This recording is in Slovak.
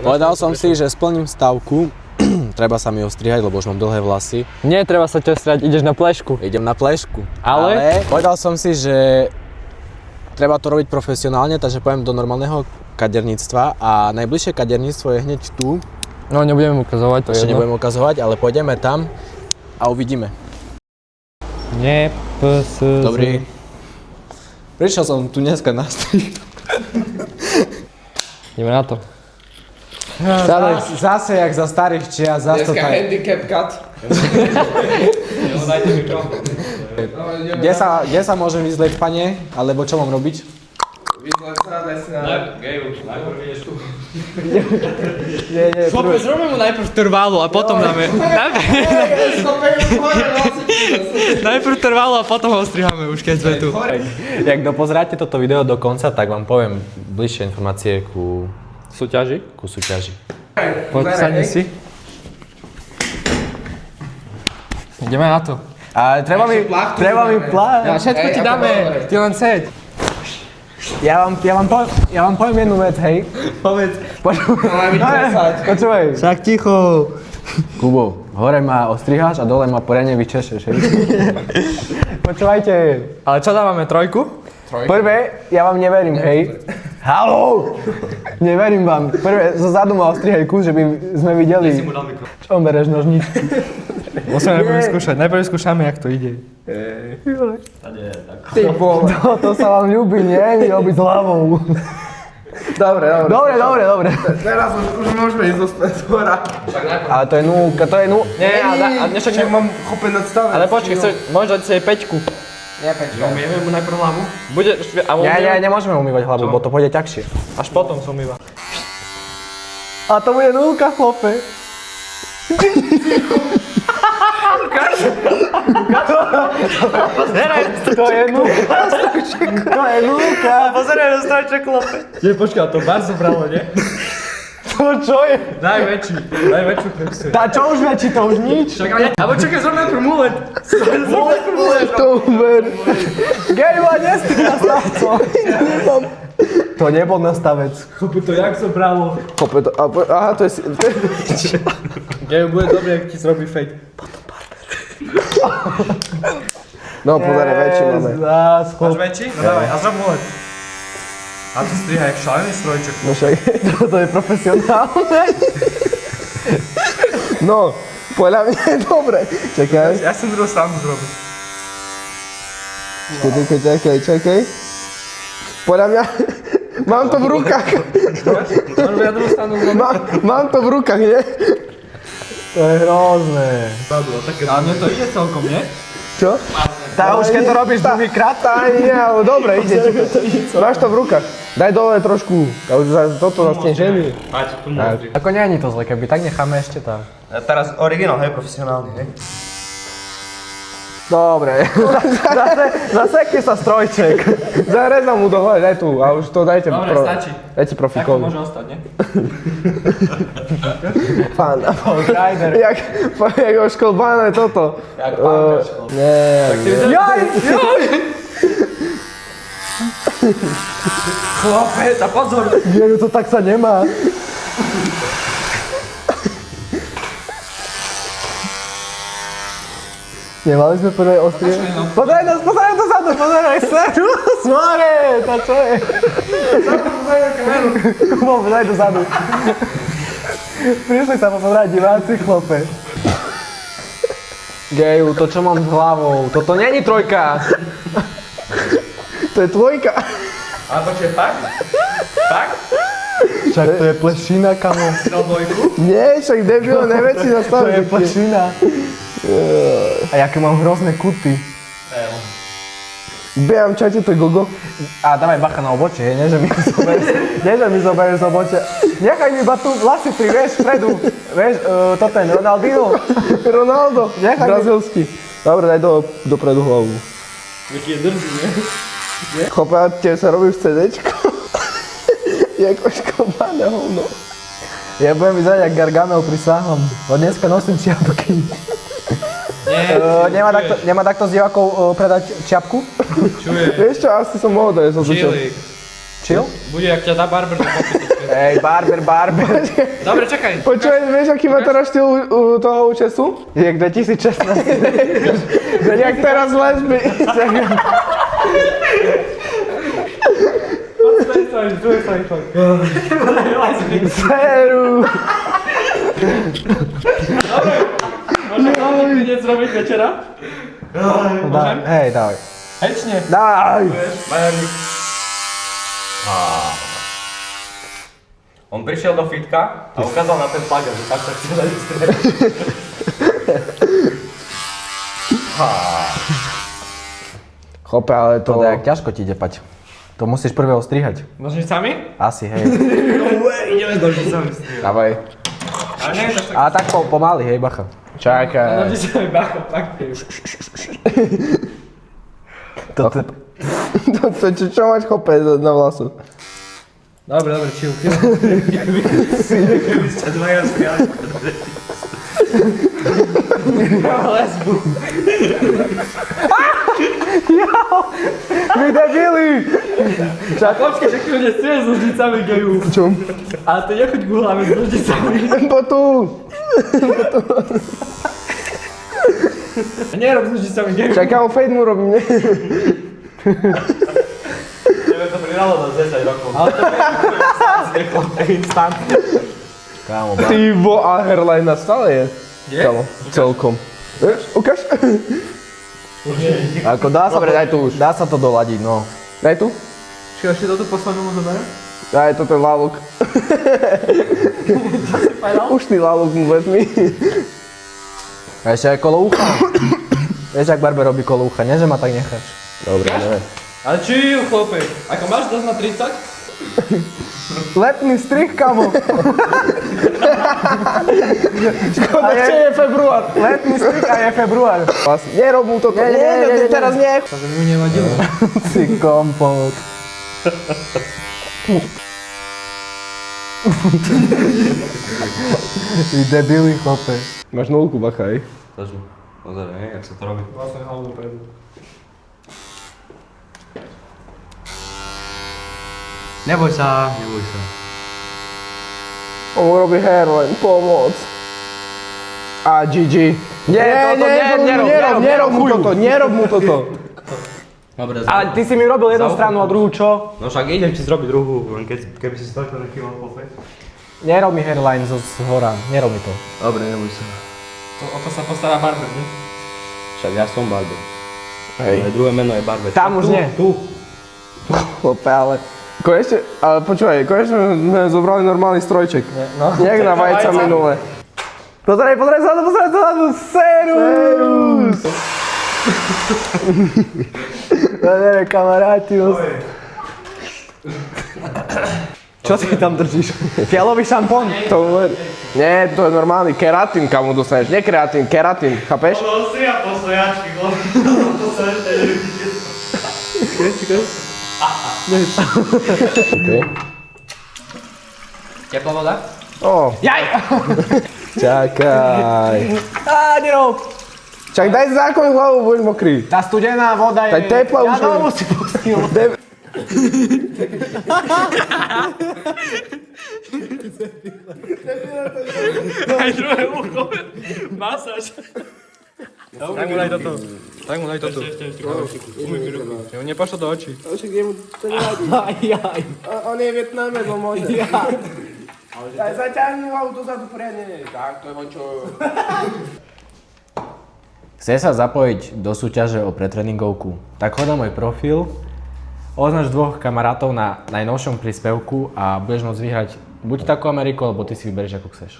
Povedal som si, že splním stavku. Treba sa mi ostrihať, lebo už mám dlhé vlasy. Nie, treba sa ťa ostrihať, ideš na plešku. Idem na plešku. Ale povedal som si, že treba to robiť profesionálne, takže pôjdem do normálneho kaderníctva a najbližšie kaderníctvo je hneď tu. No nebudeme ukazovať, to je Ešte jedno. nebudem ukazovať, ale pôjdeme tam a uvidíme. Dobrý. Prišiel som tu dneska na strih. Ideme na to. Zase jak za starých čias, zase to tak. Handicap cut. Kde sa môžem vyzlieť, pane? Alebo čo mám robiť? Vyzlať sa, daj si na... Najprv ideš tu. Chlapec, zrobíme mu najprv trvalo a potom dáme... Najprv trvalo a potom ho ostriháme už keď sme tu. Jak dopozráte toto video do konca, tak vám poviem bližšie informácie ku Súťaži? súťaži. Poď, sadni si. Ideme na to. A treba mi plán. Ja všetko ti dáme, ty len seď. Ja vám poviem jednu vec, hej. Povedz. Počúvaj. Však ticho. Kubo, hore ma ostriháš a dole ma poriadne vyčešeš, hej. Počúvajte. Ale čo dávame, trojku? Prvé, ja vám neverím, hej. Haló! Neverím vám. Prvé, zozadu ma ostrihaj kus, že by sme videli. Čo bereš nožničky? Musíme najprv skúšať. Najprv skúšame, jak to ide. Ty bol. To sa vám ľúbi, nie? Mi robiť s hlavou. Dobre. Teraz už môžeme ísť do hora. Ale to je núka, Nie, a Však mám chopeť nad stavec. ale počkej, môžeš dať si aj peťku. Nie, Peťko. Umieme mu najprv hlavu? Bude, Nie, nemôžeme umývať hlavu, bo to pôjde ťažšie. Až potom sa umýva. A to bude núka, chlape. To je núka. To je núka. Pozeraj na strojček, chlape. Nie, počkaj, to bar zobralo, nie? To čo je? Najväčšiu krepsu. Tá čo už väčší, to už nič. Alebo čakaj, zrobíme najprv mulet. To uber. Gejva, nestrihá stavco. To nebol nastavec. Chopu to, jak zobralo. Aha, to je... Geju, bude dobré, ak ti zrobí fake. No, pozeraj, väčší máme. Máš väčší? No dávaj, a zrob mulet. A tu striha jak šalený strojček. No však, to je profesionálne. No, podľa mňa je dobre. Čakaj. Ja som druhú stranu zrobil. Čakaj. Podľa mňa... Mám to v rukách. Ja druhú stranu zrobil. Mám to v rukách, nie? To je hrozné. A mne to ide celkom, nie? Čo? Tá už keď to robíš druhýkrát, tá ani nie, ale dobre, ide. Máš to v rukách. Daj dole trošku. Toto zase ženy. Ako nie je to zle, keby tak necháme ešte tam. Teraz originál, hej, profesionálny, hej. Dobre. Zasekne sa strojček. Zarezam mu dole, daj tu. A už to dajte. Dobre, stačí. Dajte profikovi. Môže ostať, nie? Pán Rider. Jak oškolbané toto. Jak pán škol. Nie. Jaj! Chlapec, a pozor! Jeju, to tak sa nemá. Nemali sme prvé ostrie? Pozeraj dozadu, pozeraj seru! Smore, to čo je? Pozeraj dozadu. Prišli sa pozerať diváci, chlope. Geju, to čo mám s hlavou, toto není trojka. To je dvojka. A počkej, fakt? Fakt? Však to je plešina, kamo. No dvojku? Nie, však debil, neveď si nastaviť. To je plešina. A jaké mám hrozné kuty. Biam, čajte, to je gogo. A dávaj bacha na obočie, nie že mi zoberieš z obočia. Nechaj mi iba tu vlasy pri, vieš, vpredu. Vieš, to ten Ronaldinho. Ronaldo, brazilský. Dobre, daj dopredu hlavu. Taký je drzý, nie? Chopa, tiež sa robíš CDčko. Jak oškobané hovno. Ja budem vyzerať jak Gargamel pri Sahom. Od dneska nosím čiapky. Nemá takto s divákov predať čiapku? Čuje. Vieš čo, asi som mohol dať. Chillik. Chill? Bude, jak ťa dá barber do poky. Hej, barber. Dobre, čakaj. Počúvaj, vieš, aký má teraz štýl toho účesu? Jak 2016. Jak teraz lesby. Seru. Môžem klinec robiť večera? Môžem? Hej, dávaj. Hej, či nie? Dávaj. On prišiel do fitka a ukázal na ten plagát, že tak sa chce dať Chope, ale to... To jak ťažko ti ide pať. To musíš prvého strihať. Nožnicami? Asi, hej. Ideme s nožnicami. Dávaj. Ale nie je to tak. A tak pomaly, hej, bacha. Čakaj. Nožnicami bacha, tak. Čo máš chope na vlasu? Dobre, chill. Keby ste dvaja spiali. Lesbu. Vy debili! Počkej, že keď nestrie s nožnicami geju. Čo? Ale ty nechoď k hlavě s nožnicami. Po tu. Nerob s nožnicami geju. Čakaj, ja fade mu robím, ne? Tebe to pridalo do 10 rokov. Ale to je Instantne. Kámo, Ty bo, a hairline na stále je. Je? Kámo, celkom. Ukáž? Ako dá sa... Dobre, daj tu už. Dá sa to doladiť, no. Daj tu. Čiže ešte toto poslednú mu zoberiem? Daj, toto je laluk. Ušný laluk mu vezmi. A ešte aj kolo ucha. Vieš, ak barber robí kolo ucha, nie že ma tak necháš. Dobre, neviem. Ale chill, chlopek. Ako máš dosť na 30? Letný strih, kamo. Škoda, A je- že je február. Letný strik a je február. Vlastne, nerob mu toto. Nie, teraz nie. To by mu nevadilo. Si kompot. Vy debili, chlape. Máš nulku, bacha, hej. Pozor, jak sa to robí. Vlastne hlavu predu. Neboj sa. On mu robí hairline, pomoc. A GG. Nerob mu toto. Dobre, Ale ty si mi robil jednu stranu a druhú čo? No však idem ti zrobiť druhú, len keby si toľko nekýval pofe. Nerob mi hairline z hora, nerob mi to. Dobre, neboj sa. O to sa postará barber, ne? Však ja som barber. Hej. Moje druhé meno je barber. Tam už nie. Chlape, ale... Konečne, ale počúvaj, konečne sme zobrali normálny strojček. No. Jak na vajca minule. Pozeraj sa, Serus! Dobre, kamaráti. Čo si tam držíš? Fialový šampón? Nie, to je normálny keratín, kamu dostaneš. Nie kreatín, keratín, chápeš? No si ja postojačky, to sa ešte Okay. Teplá voda? Ó, Jaj! čakaj. Á, nerob! Čak daj zákon hlavu, budeš mokrý. Tá studená voda je... Tá teplá už Ja je. novú si pustil. Aj druhé ucho. Masáž. Tak mu daj toto. Tak mu daj toto. Jo, nepašlo do očí. Ajaj. On je Vietnamec, on môže. Zaťahni hlavu dozadu poriadne. Tak, to je vončo. Chce sa zapojiť do súťaže o pretréningovku? Tak choď na môj profil, označ 2 kamarátov na najnovšom príspevku a budeš môcť vyhrať buď takú Ameriku, alebo ty si vyberieš ako chceš.